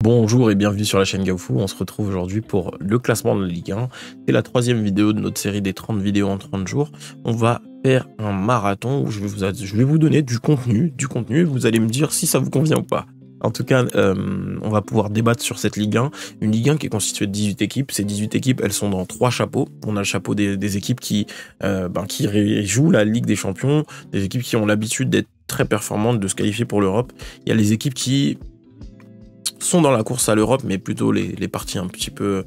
Bonjour et bienvenue sur la chaîne Gaofu. On se retrouve aujourd'hui pour le classement de la Ligue 1. C'est la troisième vidéo de notre série des 30 vidéos en 30 jours. On va faire un marathon où je vais vous donner du contenu. Vous allez me dire si ça vous convient ou pas. En tout cas, on va pouvoir débattre sur cette Ligue 1. Une Ligue 1 qui est constituée de 18 équipes. Ces 18 équipes, elles sont dans 3 chapeaux. On a le chapeau des équipes qui jouent la Ligue des Champions, des équipes qui ont l'habitude d'être très performantes, de se qualifier pour l'Europe. Il y a les équipes qui sont dans la course à l'Europe, mais plutôt les parties un petit peu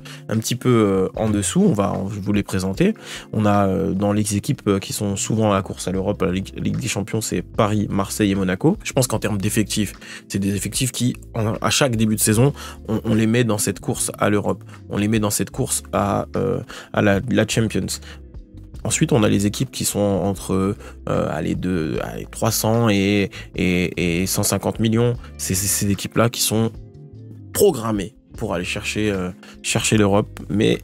en dessous. Je vais vous les présenter. On a dans les équipes qui sont souvent à la course à l'Europe, la Ligue des Champions, c'est Paris, Marseille et Monaco. Je pense qu'en termes d'effectifs, c'est des effectifs qui, à chaque début de saison, on les met dans cette course à l'Europe. On les met dans cette course à la Champions. Ensuite, on a les équipes qui sont entre 300 et 150 millions. C'est ces équipes-là qui sont programmées pour aller chercher l'Europe, mais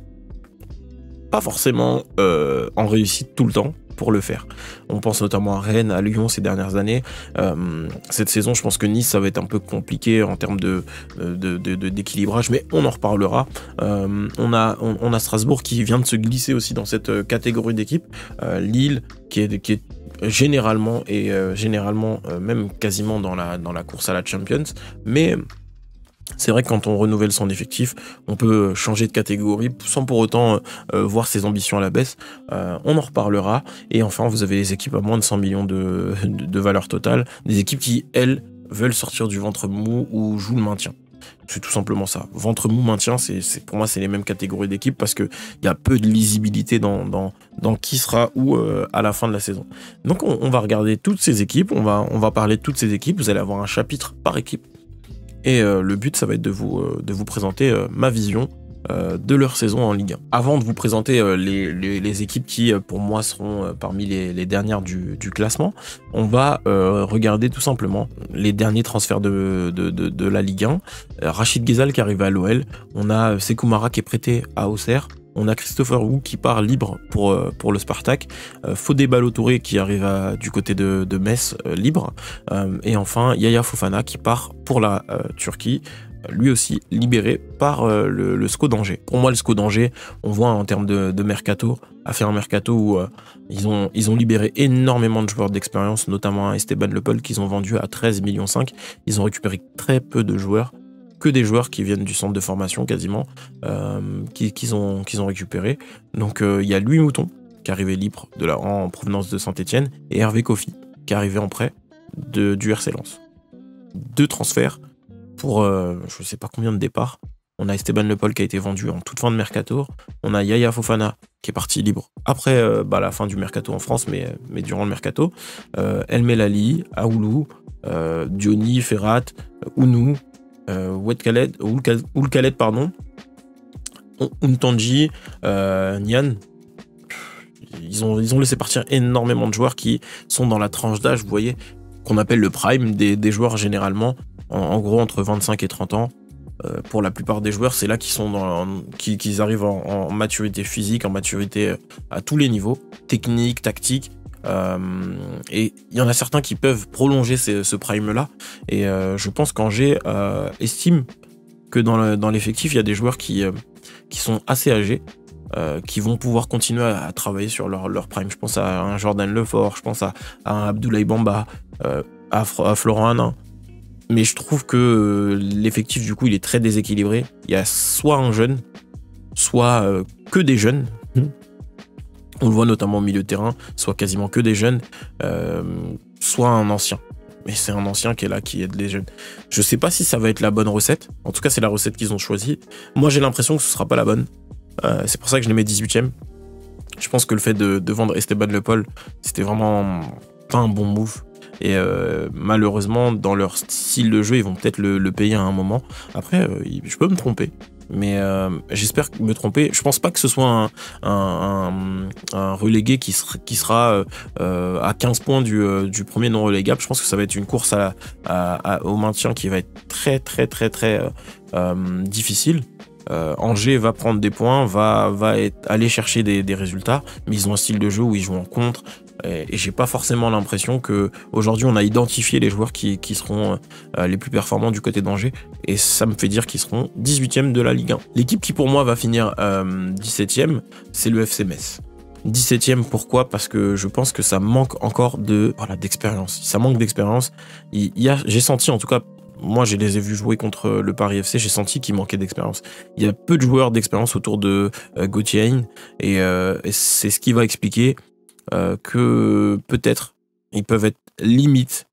pas forcément en réussite tout le temps pour le faire. On pense notamment à Rennes, à Lyon ces dernières années. Cette saison, je pense que Nice, ça va être un peu compliqué en termes d'équilibrage, mais on en reparlera. On a Strasbourg qui vient de se glisser aussi dans cette catégorie d'équipe. Lille qui est généralement même quasiment dans la course à la Champions, mais c'est vrai que quand on renouvelle son effectif, on peut changer de catégorie sans pour autant voir ses ambitions à la baisse. On en reparlera. Et enfin, vous avez les équipes à moins de 100 millions de valeur totale. Des équipes qui, elles, veulent sortir du ventre mou ou jouent le maintien. C'est tout simplement ça. Ventre mou, maintien, pour moi, c'est les mêmes catégories d'équipes parce qu'il y a peu de lisibilité dans qui sera où à la fin de la saison. Donc, on va regarder toutes ces équipes. On va parler de toutes ces équipes. Vous allez avoir un chapitre par équipe. Et le but, ça va être de vous présenter ma vision de leur saison en Ligue 1. Avant de vous présenter les équipes qui, pour moi, seront parmi les dernières du classement, on va regarder tout simplement les derniers transferts de la Ligue 1. Rachid Ghezzal qui arrive à l'OL, on a Sékou Mara qui est prêté à Auxerre, on a Christopher Wu qui part libre pour le Spartak, Fodé Ballo-Touré qui arrive du côté de Metz libre, et enfin Yaya Fofana qui part pour la Turquie, lui aussi libéré par le SCO d'Angers. Pour moi, le SCO d'Angers, on voit en termes de mercato, a fait un mercato où ils ont libéré énormément de joueurs d'expérience, notamment Esteban Lepel qu'ils ont vendu à 13,5 millions. Ils ont récupéré très peu de joueurs, que des joueurs qui viennent du centre de formation quasiment, qu'ils ont récupéré. Donc il y a Louis Mouton qui est arrivé libre en provenance de Saint-Etienne et Hervé Kofi qui est arrivé en prêt du RC Lens. 2 transferts pour je ne sais pas combien de départs. On a Esteban Lepel qui a été vendu en toute fin de mercato. On a Yaya Fofana qui est parti libre après la fin du mercato en France, mais durant le mercato. El Melali, Aoulou, Diony, Ferrat, Ounou, Ould Khaled, pardon, Umtanji, Nian. Ils ont laissé partir énormément de joueurs qui sont dans la tranche d'âge, vous voyez, qu'on appelle le prime des joueurs généralement, en gros entre 25 et 30 ans. Pour la plupart des joueurs, c'est là qu'ils arrivent en maturité physique, en maturité à tous les niveaux, technique, tactique. Et il y en a certains qui peuvent prolonger ce prime-là. Et je pense qu'Angers estime que dans l'effectif, il y a des joueurs qui sont assez âgés, qui vont pouvoir continuer à travailler sur leur prime. Je pense à un Jordan Lefort, je pense à un Abdoulaye Bamba, à Florent Hanin. Mais je trouve que l'effectif, du coup, il est très déséquilibré. Il y a soit un jeune, soit que des jeunes. On le voit notamment au milieu de terrain, soit quasiment que des jeunes, soit un ancien. Mais c'est un ancien qui est là, qui aide les jeunes. Je sais pas si ça va être la bonne recette. En tout cas, c'est la recette qu'ils ont choisie. Moi, j'ai l'impression que ce sera pas la bonne. C'est pour ça que je les mets 18e. Je pense que le fait de vendre Esteban Lepel, c'était vraiment pas un bon move. Et malheureusement, dans leur style de jeu, ils vont peut-être le payer à un moment. Après, je peux me tromper. Mais j'espère me tromper. Je pense pas que ce soit un relégué qui sera à 15 points du premier non relégable. Je pense que ça va être une course au maintien qui va être très très très très difficile. Angers va prendre des points, va aller chercher des résultats, mais ils ont un style de jeu où ils jouent en contre. Et j'ai pas forcément l'impression que aujourd'hui on a identifié les joueurs qui seront les plus performants du côté d'Angers. Et ça me fait dire qu'ils seront 18e de la Ligue 1. L'équipe qui pour moi va finir 17e, c'est le FC Metz. 17e, pourquoi? Parce que je pense que ça manque encore d'expérience. Ça manque d'expérience. J'ai senti, en tout cas, moi je les ai vus jouer contre le Paris FC, j'ai senti qu'il manquait d'expérience. Il y a peu de joueurs d'expérience autour de Gauthier Hein, et c'est ce qui va expliquer que peut-être ils peuvent être limite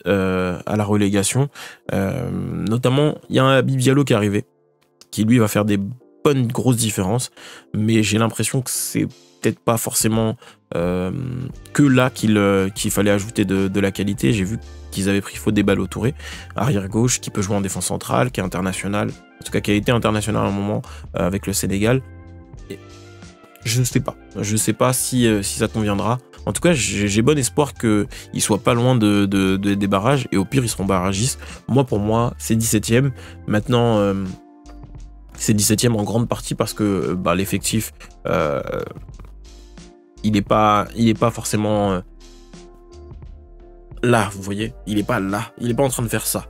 à la relégation. Notamment, il y a un Habib Diallo qui est arrivé, qui lui va faire des bonnes grosses différences, mais j'ai l'impression que c'est peut-être pas forcément que là qu'il fallait ajouter de la qualité. J'ai vu qu'ils avaient pris Fodé Ballo-Touré, arrière gauche, qui peut jouer en défense centrale, qui est international, en tout cas qui a été international à un moment avec le Sénégal. Et je ne sais pas si ça conviendra. En tout cas, j'ai bon espoir qu'ils soient pas loin des barrages, et au pire, ils seront barragistes. Pour moi, c'est 17e. Maintenant, c'est 17e en grande partie parce que l'effectif, il est pas forcément là, vous voyez. Il est pas là. Il est pas en train de faire ça.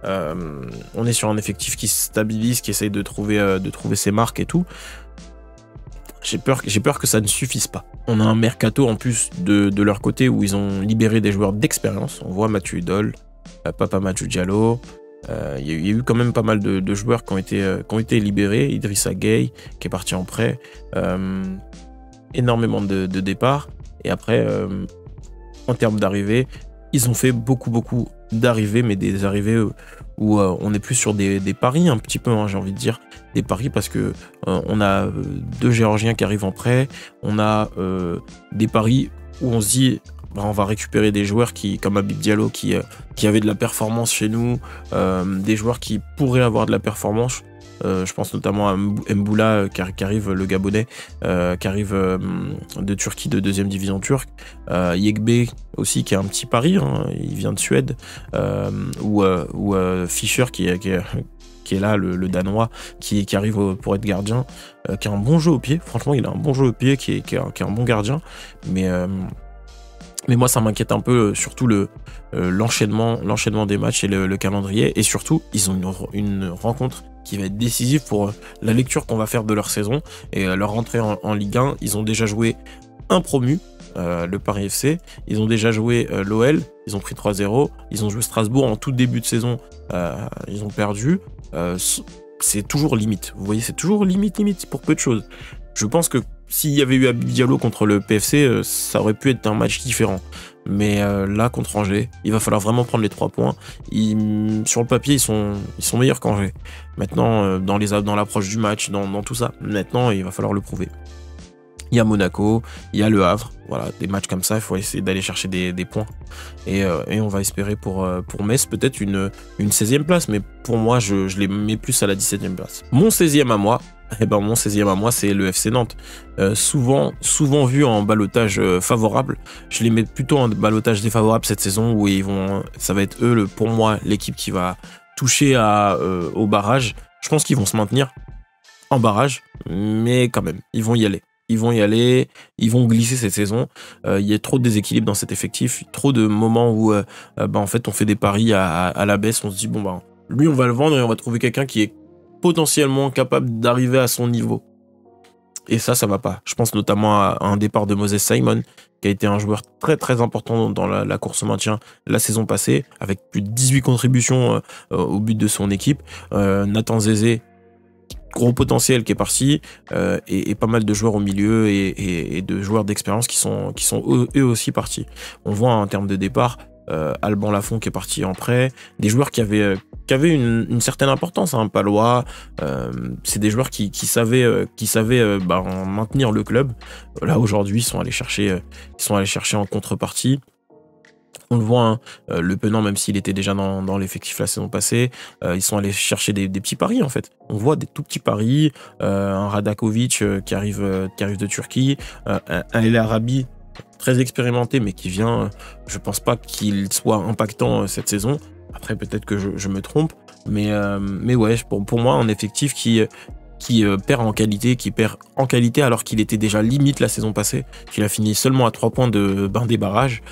On est sur un effectif qui se stabilise, qui essaye de trouver ses marques et tout. J'ai peur que ça ne suffise pas. On a un mercato en plus de leur côté où ils ont libéré des joueurs d'expérience. On voit Mathieu Hudol, Papa Madjou Diallo. Il y a eu quand même pas mal de joueurs qui ont été libérés. Idrissa Gueye qui est parti en prêt. Énormément de départs. Et après, en termes d'arrivées, ils ont fait beaucoup d'arrivées, mais des arrivées où on est plus sur des paris un petit peu, hein, j'ai envie de dire. Des paris parce que on a 2 Géorgiens qui arrivent en prêt. On a des paris où on se dit on va récupérer des joueurs comme Habib Diallo qui avaient de la performance chez nous, des joueurs qui pourraient avoir de la performance. Je pense notamment à Mboula qui arrive, le Gabonais, qui arrive de Turquie, de 2e division turque. Yegbe aussi qui est un petit pari, hein, il vient de Suède. Ou Fischer qui est là, le Danois, qui arrive pour être gardien, qui a un bon jeu au pied. Franchement, il a un bon jeu au pied, qui est un bon gardien. Mais moi, ça m'inquiète un peu, surtout l'enchaînement des matchs et le calendrier. Et surtout, ils ont une rencontre qui va être décisive pour la lecture qu'on va faire de leur saison et leur rentrée en Ligue 1. Ils ont déjà joué un promu, le Paris FC. Ils ont déjà joué l'OL. Ils ont pris 3-0. Ils ont joué Strasbourg en tout début de saison. Ils ont perdu. C'est toujours limite. Vous voyez, c'est toujours limite pour peu de choses. Je pense que s'il y avait eu Habib Diallo contre le PFC, ça aurait pu être un match différent. Mais là, contre Angers, il va falloir vraiment prendre les 3 points. Sur le papier, ils sont meilleurs qu'Angers. Maintenant, dans l'approche du match, dans tout ça, maintenant, il va falloir le prouver. Il y a Monaco, il y a Le Havre. Voilà, des matchs comme ça, il faut essayer d'aller chercher des points. Et on va espérer pour Metz peut-être une 16e place. Mais pour moi, je les mets plus à la 17e place. Mon 16e à moi, c'est le FC Nantes. Souvent vu en ballottage favorable. Je les mets plutôt en ballottage défavorable cette saison où ça va être eux, pour moi, l'équipe qui va toucher au barrage. Je pense qu'ils vont se maintenir en barrage, mais quand même, ils vont y aller. Ils vont glisser cette saison. Il y a trop de déséquilibre dans cet effectif, trop de moments où en fait on fait des paris à la baisse. On se dit lui on va le vendre et on va trouver quelqu'un qui est potentiellement capable d'arriver à son niveau. Et ça va pas. Je pense notamment à un départ de Moses Simon, qui a été un joueur très très important dans la course au maintien la saison passée, avec plus de 18 contributions au but de son équipe. Nathan Zézé, gros potentiel qui est parti, et pas mal de joueurs au milieu et de joueurs d'expérience qui sont eux aussi partis. On voit en termes de départ, Alban Lafont qui est parti en prêt, des joueurs qui avaient une certaine importance, hein, Palois, c'est des joueurs qui savaient maintenir le club. Là aujourd'hui, ils sont allés chercher en contrepartie. On le voit, hein, Le Penant, même s'il était déjà dans l'effectif la saison passée, ils sont allés chercher des petits paris en fait. On voit des tout petits paris, un Radakovic qui arrive de Turquie, un El Arabi très expérimenté mais qui vient, je pense pas qu'il soit impactant cette saison. Après peut-être que je me trompe, mais ouais, pour moi un effectif qui qui perd en qualité alors qu'il était déjà limite la saison passée, qu'il a fini seulement à 3 points des barrages.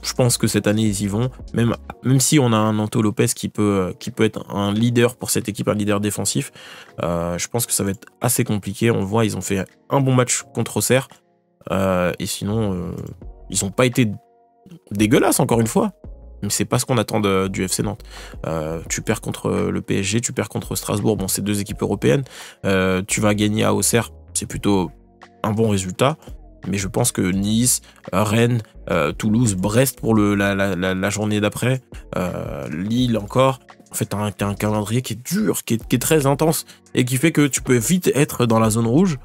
Je pense que cette année, ils y vont. Même si on a un Nanto Lopez qui peut être un leader pour cette équipe, un leader défensif, je pense que ça va être assez compliqué. On le voit, ils ont fait un bon match contre Auxerre. Et sinon, ils n'ont pas été dégueulasses, encore une fois. Mais c'est pas ce qu'on attend du FC Nantes. Tu perds contre le PSG, tu perds contre Strasbourg. Bon, c'est 2 équipes européennes. Tu vas gagner à Auxerre, c'est plutôt un bon résultat. Mais je pense que Nice, Rennes, Toulouse, Brest pour la journée d'après, Lille encore. En fait, t'as un calendrier qui est dur, qui est très intense et qui fait que tu peux vite être dans la zone rouge.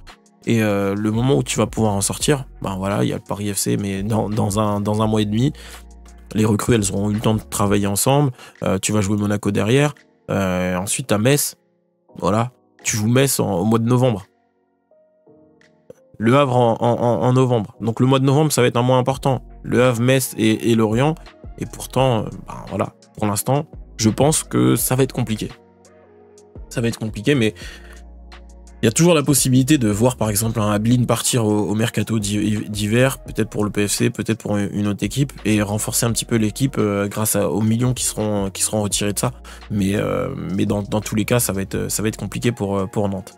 Et le moment où tu vas pouvoir en sortir, ben voilà, il y a le Paris FC, mais dans un mois et demi. Les recrues, elles auront eu le temps de travailler ensemble. Tu vas jouer Monaco derrière. Ensuite, t'as Metz. Voilà. Tu joues Metz au mois de novembre. Le Havre en novembre. Donc le mois de novembre, ça va être un mois important. Le Havre, Metz et Lorient. Et pourtant, voilà. Pour l'instant, je pense que ça va être compliqué. Ça va être compliqué, mais il y a toujours la possibilité de voir par exemple un Ablin partir au mercato d'hiver, peut-être pour le PFC, peut-être pour une autre équipe, et renforcer un petit peu l'équipe grâce aux millions qui seront retirés de ça. Mais dans tous les cas, ça va être compliqué pour Nantes.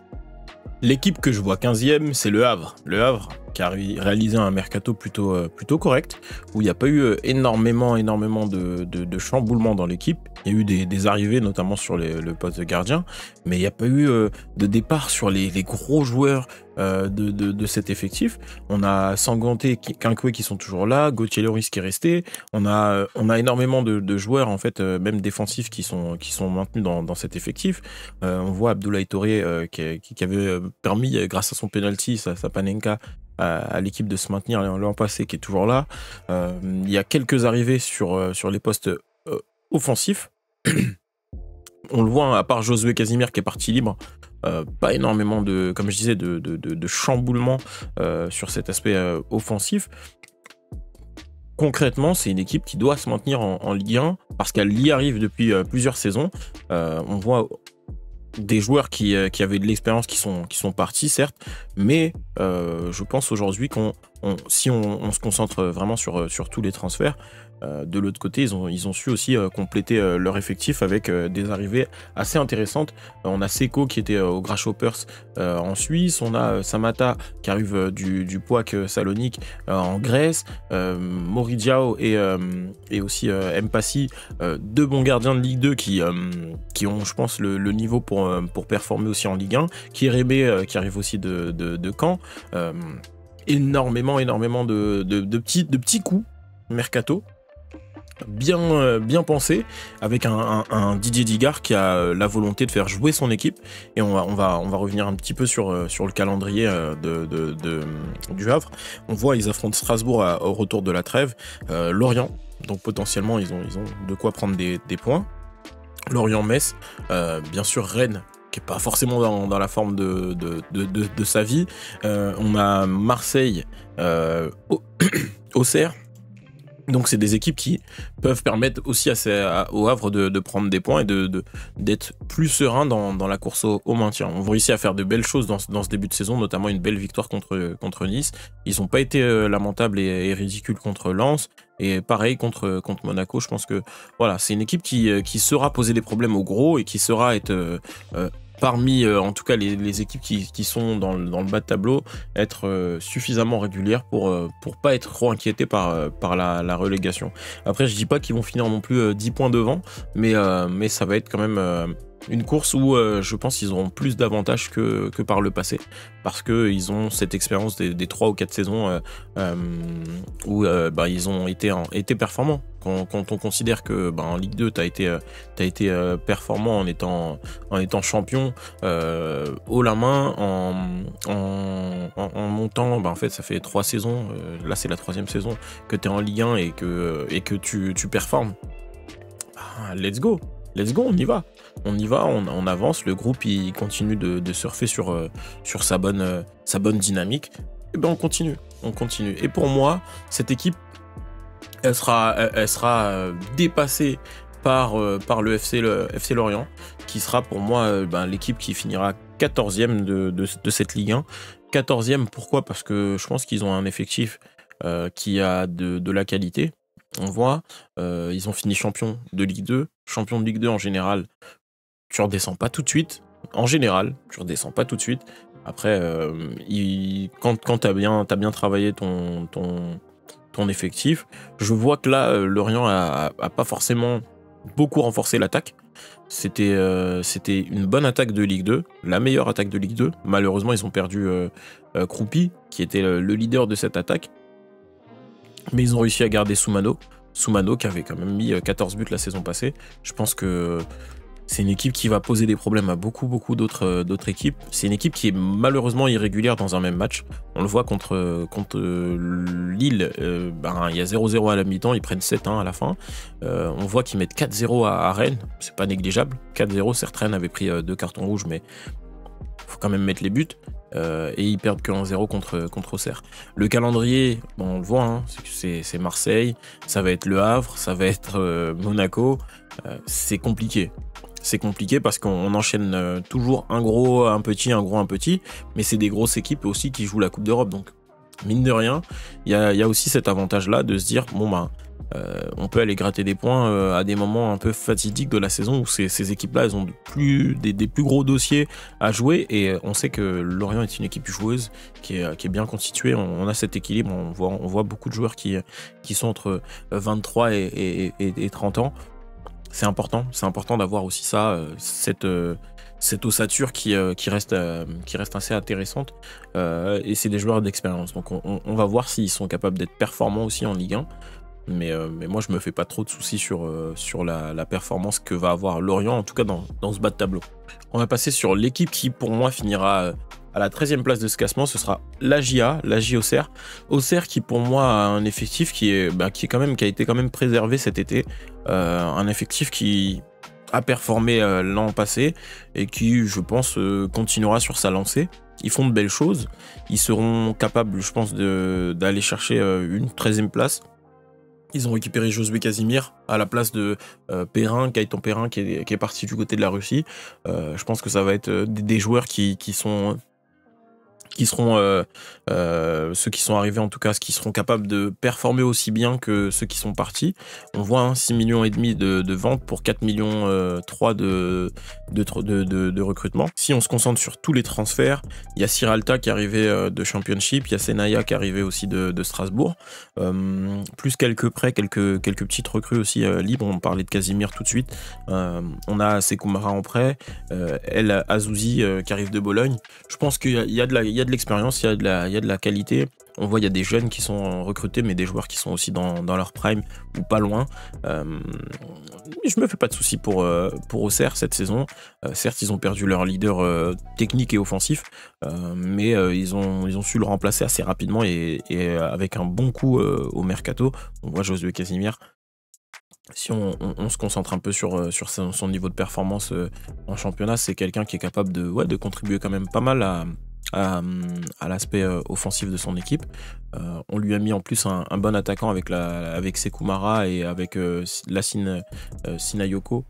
L'équipe que je vois 15e, c'est le Havre. Le Havre qui a réalisé un mercato plutôt correct, où il n'y a pas eu énormément de chamboulements dans l'équipe. Il y a eu des arrivées, notamment sur le poste de gardien, mais il n'y a pas eu de départ sur les gros joueurs de cet effectif. On a Sanganté, Kinkoué qui sont toujours là, Gauthier Loris qui est resté. On a énormément de joueurs, en fait, même défensifs, qui sont maintenus dans cet effectif. On voit Abdoulaye Touré qui avait permis, grâce à son penalty, sa Panenka, à l'équipe de se maintenir l'an passé, qui est toujours là. Il y a quelques arrivées sur les postes offensifs. On le voit, à part Josué Casimir qui est parti libre, pas énormément comme je disais, de chamboulement sur cet aspect offensif. Concrètement, c'est une équipe qui doit se maintenir en Ligue 1 parce qu'elle y arrive depuis plusieurs saisons. On voit des joueurs qui avaient de l'expérience qui sont partis, certes, mais je pense aujourd'hui si on se concentre vraiment sur tous les transferts, de l'autre côté, ils ont su aussi compléter leur effectif avec des arrivées assez intéressantes. On a Seko qui était au Grasshoppers en Suisse, on a Samata qui arrive du POAC Salonique en Grèce, Moridiao et aussi Mpassi, 2 bons gardiens de Ligue 2 qui ont, je pense, le niveau pour performer aussi en Ligue 1, Kieremé qui arrive aussi de Caen. Énormément de petits coups mercato bien pensé, avec un Didier Digard qui a la volonté de faire jouer son équipe. Et on va revenir un petit peu sur le calendrier du Havre. On voit, ils affrontent Strasbourg au retour de la trêve, Lorient, donc potentiellement ils ont de quoi prendre des points. Lorient-Metz, bien sûr Rennes qui est pas forcément dans la forme de sa vie. On a Marseille, Auxerre. Donc c'est des équipes qui peuvent permettre aussi au Havre de prendre des points et d'être plus serein dans la course au maintien. On va réussir à faire de belles choses dans ce début de saison, notamment une belle victoire contre Nice. Ils n'ont pas été lamentables et ridicules contre Lens. Et pareil contre Monaco. Je pense que voilà, c'est une équipe qui saura poser des problèmes au gros et qui saura être parmi en tout cas les équipes qui sont dans le bas de tableau, être suffisamment régulières pour pas être trop inquiétés par la relégation. Après, je dis pas qu'ils vont finir non plus 10 points devant, mais ça va être quand même une course où je pense qu'ils auront plus d'avantages que par le passé, parce qu'ils ont cette expérience des 3 ou 4 saisons où ils ont été performants. Quand on considère que en Ligue 2 t'as été performant en étant champion haut la main, en montant, en fait ça fait 3 saisons, là c'est la 3e saison que t'es en Ligue 1 et que tu performes. Let's go, on y va, on avance, le groupe il continue de surfer sur sa bonne dynamique, et on continue. Et pour moi, cette équipe, elle sera dépassée par le FC Lorient, qui sera pour moi l'équipe qui finira 14e de cette Ligue 1. 14e, pourquoi? Parce que je pense qu'ils ont un effectif qui a de la qualité. On voit, ils ont fini champion de Ligue 2. Champion de Ligue 2 en général, tu redescends pas tout de suite. En général, tu redescends pas tout de suite. Après, quand tu as bien travaillé ton effectif, je vois que là, Lorient a pas forcément beaucoup renforcé l'attaque. C'était une bonne attaque de Ligue 2, la meilleure attaque de Ligue 2. Malheureusement, ils ont perdu Kroupi, qui était le leader de cette attaque. Mais ils ont réussi à garder Soumano. Soumano qui avait quand même mis 14 buts la saison passée. Je pense que c'est une équipe qui va poser des problèmes à beaucoup d'autres équipes. C'est une équipe qui est malheureusement irrégulière dans un même match. On le voit contre Lille, il y a 0-0 à la mi-temps, ils prennent 7-1 à la fin. On voit qu'ils mettent 4-0 à Rennes, c'est pas négligeable. 4-0, certes Rennes avait pris 2 cartons rouges, mais faut quand même mettre les buts. Et ils perdent que 1-0 contre Auxerre. Le calendrier, on le voit, hein, c'est Marseille, ça va être Le Havre, ça va être Monaco. C'est compliqué. C'est compliqué parce qu'on enchaîne toujours un gros, un petit, un gros, un petit. Mais c'est des grosses équipes aussi qui jouent la Coupe d'Europe. Donc, mine de rien, il y a aussi cet avantage-là de se dire, on peut aller gratter des points à des moments un peu fatidiques de la saison où ces équipes-là, elles ont des plus gros dossiers à jouer. Et on sait que Lorient est une équipe joueuse qui est bien constituée. On a cet équilibre. On voit beaucoup de joueurs qui sont entre 23 et 30 ans. C'est important d'avoir aussi ça, cette ossature qui reste assez intéressante. Et c'est des joueurs d'expérience. Donc on va voir s'ils sont capables d'être performants aussi en Ligue 1. Mais moi, je me fais pas trop de soucis sur la performance que va avoir Lorient, en tout cas dans ce bas de tableau. On va passer sur l'équipe qui, pour moi, finira à la 13e place de ce classement. Ce sera l'AJA Auxerre. Auxerre qui, pour moi, a un effectif qui a été quand même préservé cet été. Un effectif qui a performé l'an passé et qui, je pense, continuera sur sa lancée. Ils font de belles choses. Ils seront capables, je pense, d'aller chercher une 13e place. Ils ont récupéré Josué Casimir à la place de Gaëtan Perrin qui est parti du côté de la Russie. Je pense que ça va être des joueurs qui seront ceux qui sont arrivés en tout cas, qui seront capables de performer aussi bien que ceux qui sont partis. On voit 6,5 millions de ventes pour 4,3 millions de recrutement. Si on se concentre sur tous les transferts, il y a Siralta qui est arrivé de Championship, il y a Senaya qui est arrivé aussi de Strasbourg, plus quelques prêts, quelques petites recrues aussi libres. On parlait de Casimir tout de suite. On a Sekoumara en prêt, El Azouzi qui arrive de Bologne. Je pense qu'il y a de l'expérience, il y a de la qualité. On voit il y a des jeunes qui sont recrutés, mais des joueurs qui sont aussi dans leur prime ou pas loin. Je me fais pas de soucis pour Auxerre cette saison. Certes, ils ont perdu leur leader technique et offensif, mais ils ont su le remplacer assez rapidement et avec un bon coup au mercato. On voit Josué Casimir. Si on se concentre un peu sur son niveau de performance en championnat, c'est quelqu'un qui est capable de contribuer quand même pas mal à l'aspect offensif de son équipe. On lui a mis en plus un bon attaquant avec Sekoumara et avec Lassine Sinayoko.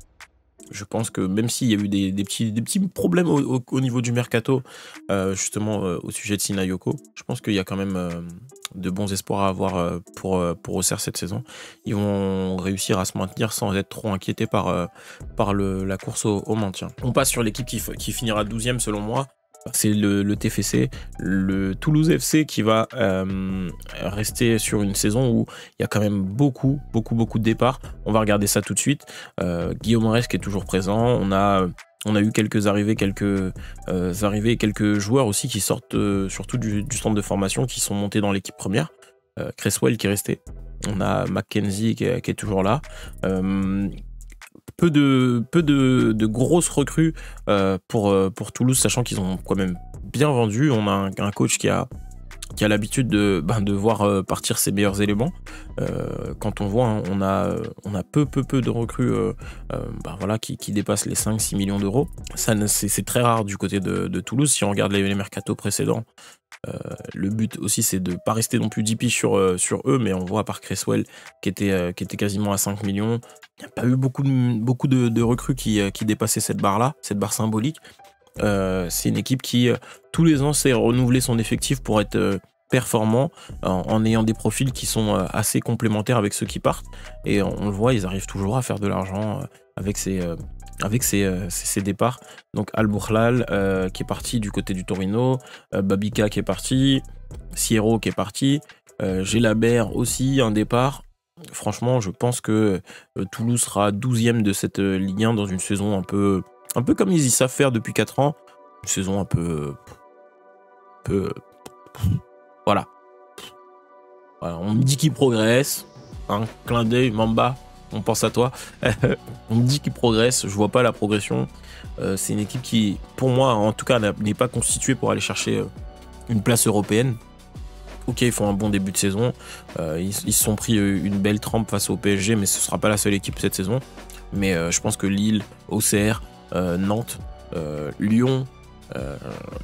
Je pense que même s'il y a eu des petits problèmes au niveau du mercato, justement au sujet de Sinayoko, je pense qu'il y a quand même de bons espoirs à avoir pour Auxerre cette saison. Ils vont réussir à se maintenir sans être trop inquiétés par la course au maintien. On passe sur l'équipe qui finira 12e selon moi. C'est le TFC, le Toulouse FC qui va rester sur une saison où il y a quand même beaucoup de départs. On va regarder ça tout de suite. Guillaume Reyes qui est toujours présent. On a eu quelques arrivées et quelques joueurs aussi qui sortent surtout du centre de formation, qui sont montés dans l'équipe première. Cresswell qui est resté. On a Mackenzie qui est toujours là. Peu de grosses recrues pour Toulouse, sachant qu'ils ont quand même bien vendu. On a un coach qui a l'habitude de voir partir ses meilleurs éléments. Quand on voit, on a peu de recrues qui dépassent les 5-6 millions d'euros. Ça, c'est très rare du côté de Toulouse. Si on regarde les mercatos précédents, le but aussi c'est de pas rester non plus 10 piges sur eux, mais on voit à part Cresswell qui était quasiment à 5 millions, il n'y a pas eu beaucoup de recrues qui dépassaient cette barre symbolique. C'est une équipe qui, tous les ans, sait renouveler son effectif pour être performant en ayant des profils qui sont assez complémentaires avec ceux qui partent. Et on le voit, ils arrivent toujours à faire de l'argent avec ces départs. Donc Al Boukhlal qui est parti du côté du Torino, Babika qui est parti, Sierro qui est parti, Gelabert aussi, un départ. Franchement, je pense que Toulouse sera 12e de cette Ligue 1 dans une saison un peu comme ils y savent faire depuis 4 ans. Une saison un peu voilà. On me dit qu'il progresse. Un clin d'œil, Mamba, on pense à toi. On me dit qu'il progresse, je vois pas la progression. C'est une équipe qui, pour moi, en tout cas, n'est pas constituée pour aller chercher une place européenne. Ok, ils font un bon début de saison. Ils se sont pris une belle trempe face au PSG, mais ce sera pas la seule équipe cette saison. Mais je pense que Lille, Auxerre, Nantes, Lyon,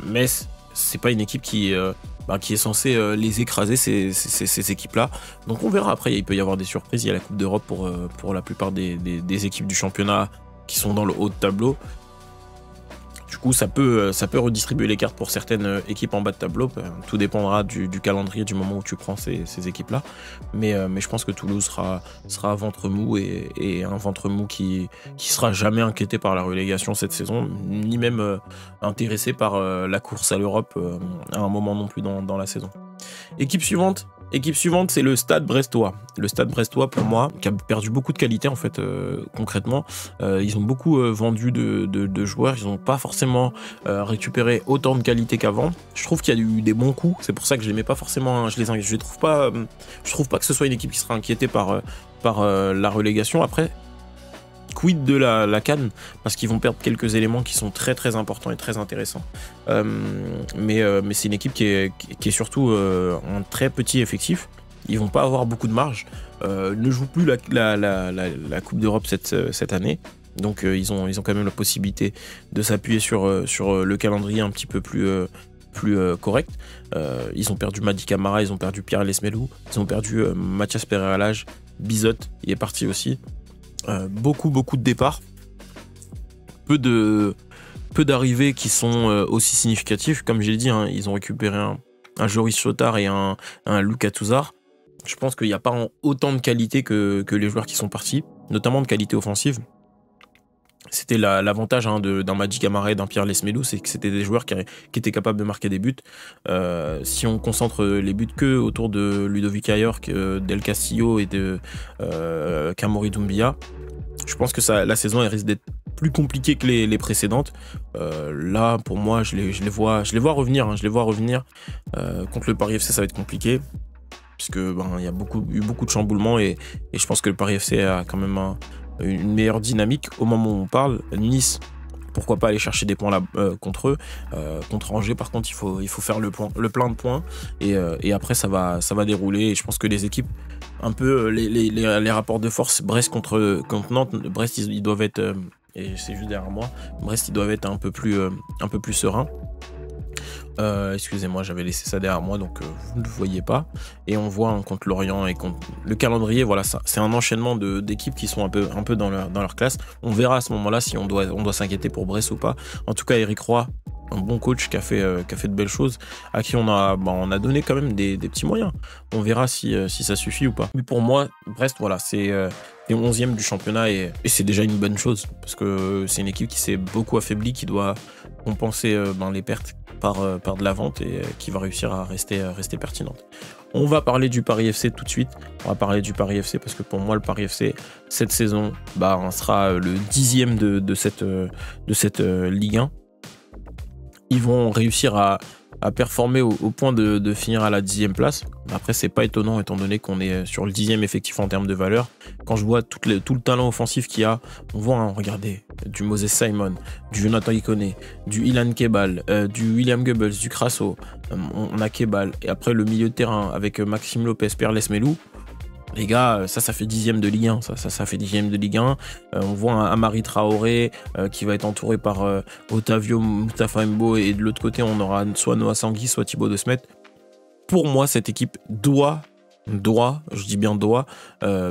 Metz, c'est pas une équipe qui est censée les écraser, ces équipes-là. Donc on verra. Après, il peut y avoir des surprises. Il y a la Coupe d'Europe pour la plupart des équipes du championnat qui sont dans le haut de tableau. Du coup, ça peut redistribuer les cartes pour certaines équipes en bas de tableau. Tout dépendra du calendrier, du moment où tu prends ces équipes-là. Mais je pense que Toulouse sera ventre mou et un ventre mou qui sera jamais inquiété par la relégation cette saison, ni même intéressé par la course à l'Europe à un moment non plus dans la saison. Équipe suivante, c'est le Stade Brestois. Le Stade Brestois, pour moi, qui a perdu beaucoup de qualité, en fait, concrètement. Ils ont beaucoup vendu de joueurs. Ils n'ont pas forcément récupéré autant de qualité qu'avant. Je trouve qu'il y a eu des bons coups. C'est pour ça que je les mets pas forcément. Je trouve pas que ce soit une équipe qui sera inquiétée par la relégation. Après, quid de la CAN, parce qu'ils vont perdre quelques éléments qui sont très très importants et très intéressants. Mais c'est une équipe qui est surtout un très petit effectif. Ils vont pas avoir beaucoup de marge. Ne jouent plus la Coupe d'Europe cette année. Donc ils ont quand même la possibilité de s'appuyer sur le calendrier un petit peu plus correct. Ils ont perdu Madi Camara, ils ont perdu Pierre Lesmelou, ils ont perdu Mathias Pereira-Lage, Bizot, il est parti aussi. Beaucoup de départs, peu d'arrivées qui sont aussi significatifs. Comme j'ai dit, hein, ils ont récupéré un Joris Chotard et un Lucas Touzard. Je pense qu'il n'y a pas autant de qualité que les joueurs qui sont partis, notamment de qualité offensive. C'était l'avantage d'un Madi Camara et d'un Pierre Lesmelou, c'est que c'était des joueurs qui étaient capables de marquer des buts. Si on concentre les buts que autour de Ludovic Ayork, Del Castillo et de Kamori Doumbia, je pense que la saison elle risque d'être plus compliquée que les précédentes. Là, pour moi, je les vois revenir. Je les vois revenir. Contre le Paris FC, ça va être compliqué, puisque il y a eu beaucoup de chamboulements et je pense que le Paris FC a quand même une meilleure dynamique au moment où on parle. Nice, pourquoi pas aller chercher des points là contre eux. Contre Angers, par contre, il faut faire le plein de points et après ça va dérouler. Et je pense que les équipes, un peu les rapports de force, Brest contre Nantes, Brest ils doivent être et c'est juste derrière moi. Brest ils doivent être un peu plus sereins. Excusez-moi, j'avais laissé ça derrière moi, donc vous ne le voyez pas. Et on voit contre Lorient et contre le calendrier, voilà, ça, c'est un enchaînement d'équipes qui sont un peu dans leur classe. On verra à ce moment-là si on doit s'inquiéter pour Brest ou pas. En tout cas, Eric Roy, un bon coach qui a fait de belles choses, à qui on a donné quand même des petits moyens. On verra si ça suffit ou pas. Mais pour moi, Brest, voilà, c'est les 11e du championnat et c'est déjà une bonne chose, parce que c'est une équipe qui s'est beaucoup affaiblie, qui doit compenser les pertes par de la vente et qui va réussir à rester pertinente. On va parler du Paris FC tout de suite. On va parler du Paris FC parce que pour moi, le Paris FC, cette saison, on sera le 10e de cette Ligue 1. Ils vont réussir à performer au point de finir à la 10e place. Après, c'est pas étonnant étant donné qu'on est sur le 10e effectif en termes de valeur. Quand je vois tout le talent offensif qu'il y a, on voit, regardez, du Moses Simon, du Jonathan Ikoné, du Ilan Kebal, du William Goebbels, du Crasso, on a Kebal. Et après, le milieu de terrain avec Maxime Lopez, Pierre Lesmelou. Les gars, ça fait 10e de Ligue 1. Ça fait 10e de Ligue 1. On voit un Amari Traoré qui va être entouré par Otavio Moustapha Mbo. Et de l'autre côté, on aura soit Noah Sangui, soit Thibaut De Smet. Pour moi, cette équipe doit, je dis bien doit,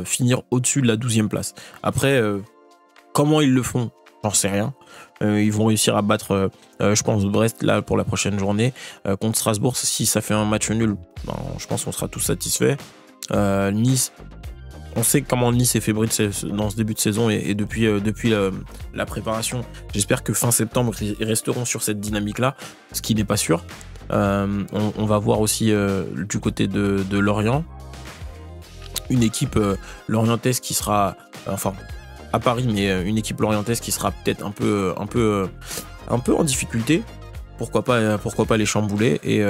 finir au-dessus de la 12e place. Après, comment ils le font, j'en sais rien. Ils vont réussir à battre, je pense, Brest là pour la prochaine journée. Contre Strasbourg, si ça fait un match nul, ben, je pense qu'on sera tous satisfaits. Nice, on sait comment Nice est fébrile dans ce début de saison et depuis la préparation. J'espère que fin septembre, ils resteront sur cette dynamique-là, ce qui n'est pas sûr. On va voir aussi du côté de Lorient, une équipe lorientaise qui sera, enfin à Paris, mais une équipe lorientaise qui sera peut-être un peu en difficulté. Pourquoi pas les chambouler et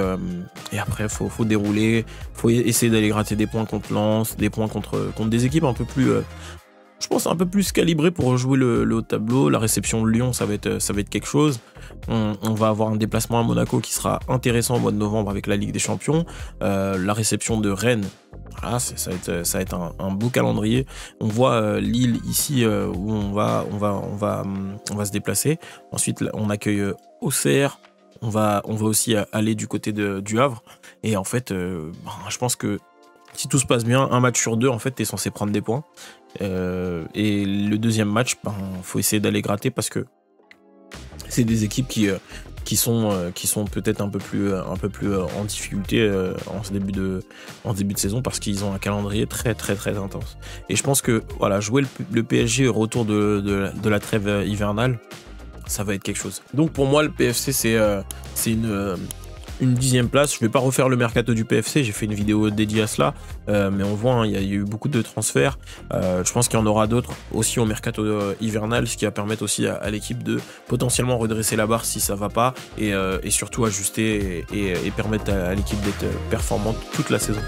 après faut dérouler, faut essayer d'aller gratter des points contre Lens, des points contre des équipes un peu plus, je pense un peu plus calibrées pour jouer le haut de tableau. La réception de Lyon, ça va être quelque chose. On va avoir un déplacement à Monaco qui sera intéressant au mois de novembre avec la Ligue des Champions. La réception de Rennes, voilà, ça va être un beau calendrier. On voit Lille ici où on va se déplacer. Ensuite, on accueille Auxerre. On va aussi aller du côté du Havre. Et en fait, je pense que si tout se passe bien, un match sur deux, en fait, t'es censé prendre des points. Et le deuxième match, faut essayer d'aller gratter parce que c'est des équipes qui sont peut-être un peu plus en difficulté en début de saison parce qu'ils ont un calendrier très très très intense. Et je pense que voilà, jouer le PSG au retour de la trêve hivernale, ça va être quelque chose. Donc pour moi, le PFC, c'est une 10e place. Je vais pas refaire le mercato du PFC, j'ai fait une vidéo dédiée à cela, mais on voit, il y a eu beaucoup de transferts. Je pense qu'il y en aura d'autres aussi au mercato hivernal, ce qui va permettre aussi à l'équipe de potentiellement redresser la barre si ça va pas, et surtout ajuster et permettre à l'équipe d'être performante toute la saison.